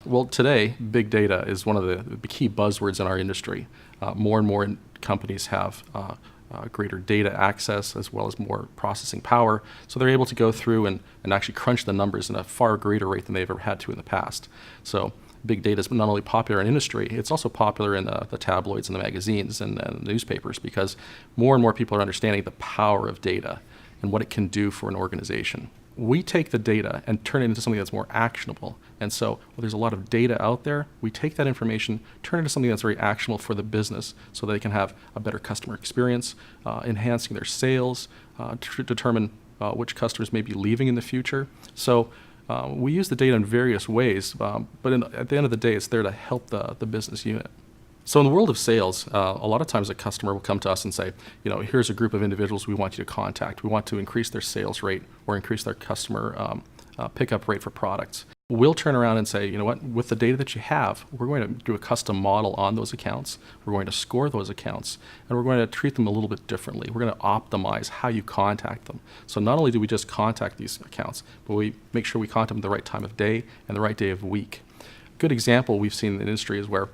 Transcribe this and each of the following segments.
Well, today, big data is one of the key buzzwords in our industry. More and more companies have greater data access as well as more processing power, so they're able to go through and actually crunch the numbers in a far greater rate than they've ever had to in the past. So big data is not only popular in industry, it's also popular in the tabloids and the magazines and the newspapers, because more and more people are understanding the power of data and what it can do for an organization. We take the data and turn it into something that's more actionable. And so there's a lot of data out there. We take that information, turn it into something that's very actionable for the business so they can have a better customer experience, enhancing their sales, to determine which customers may be leaving in the future. So we use the data in various ways, but at the end of the day, it's there to help the business unit. So in the world of sales, a lot of times a customer will come to us and say, here's a group of individuals we want you to contact. We want to increase their sales rate or increase their customer pickup rate for products. We'll turn around and say, you know what, with the data that you have, we're going to do a custom model on those accounts. We're going to score those accounts, and we're going to treat them a little bit differently. We're going to optimize how you contact them. So not only do we just contact these accounts, but we make sure we contact them the right time of day and the right day of week. Good example we've seen in the industry is where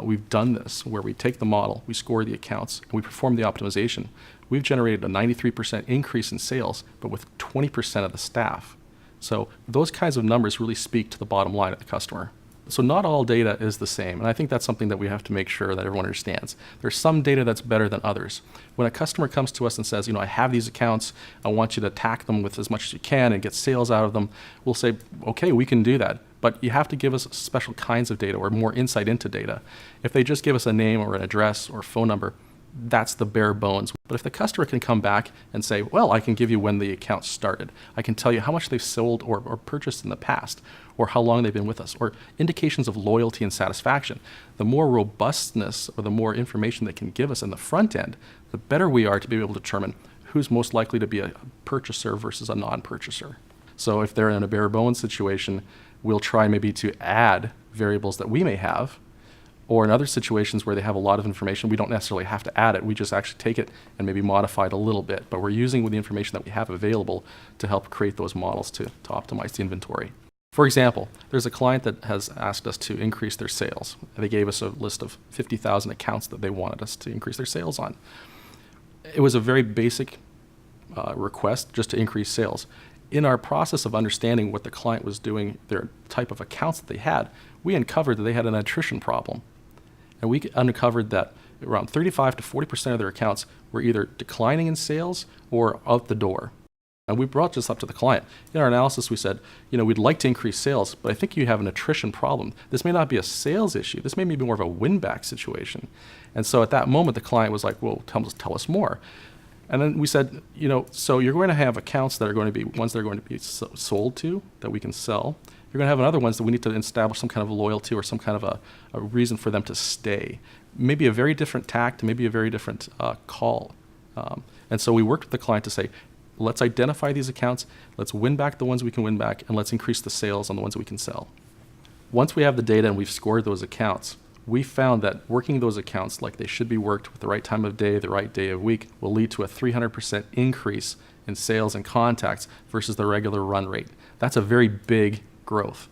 we've done this, where we take the model, we score the accounts, and we perform the optimization. We've generated a 93% increase in sales, but with 20% of the staff. So those kinds of numbers really speak to the bottom line of the customer. So not all data is the same, and I think that's something that we have to make sure that everyone understands. There's some data that's better than others. When a customer comes to us and says, I have these accounts, I want you to attack them with as much as you can and get sales out of them, we'll say, okay, we can do that. But you have to give us special kinds of data or more insight into data. If they just give us a name or an address or phone number, that's the bare bones. But if the customer can come back and say, well, I can give you when the account started. I can tell you how much they've sold or purchased in the past, or how long they've been with us, or indications of loyalty and satisfaction. The more robustness or the more information they can give us in the front end, the better we are to be able to determine who's most likely to be a purchaser versus a non-purchaser. So if they're in a bare bones situation, we'll try maybe to add variables that we may have, or in other situations where they have a lot of information, we don't necessarily have to add it. We just actually take it and maybe modify it a little bit. But we're using the information that we have available to help create those models to optimize the inventory. For example, there's a client that has asked us to increase their sales. They gave us a list of 50,000 accounts that they wanted us to increase their sales on. It was a very basic request just to increase sales. In our process of understanding what the client was doing, their type of accounts that they had, we uncovered that they had an attrition problem. And we uncovered that around 35 to 40% of their accounts were either declining in sales or out the door. And we brought this up to the client. In our analysis, we said, we'd like to increase sales, but I think you have an attrition problem. This may not be a sales issue. This may be more of a win-back situation. And so at that moment, the client was like, well, tell us more. And then we said, so you're going to have accounts that are going to be ones that are going to be sold to, that we can sell. You're going to have other ones that we need to establish some kind of loyalty or some kind of a reason for them to stay. Maybe a very different tact, maybe a very different call. And so we worked with the client to say, let's identify these accounts, let's win back the ones we can win back, and let's increase the sales on the ones that we can sell. Once we have the data and we've scored those accounts, we found that working those accounts like they should be worked with the right time of day, the right day of week, will lead to a 300% increase in sales and contacts versus the regular run rate. That's a very big growth.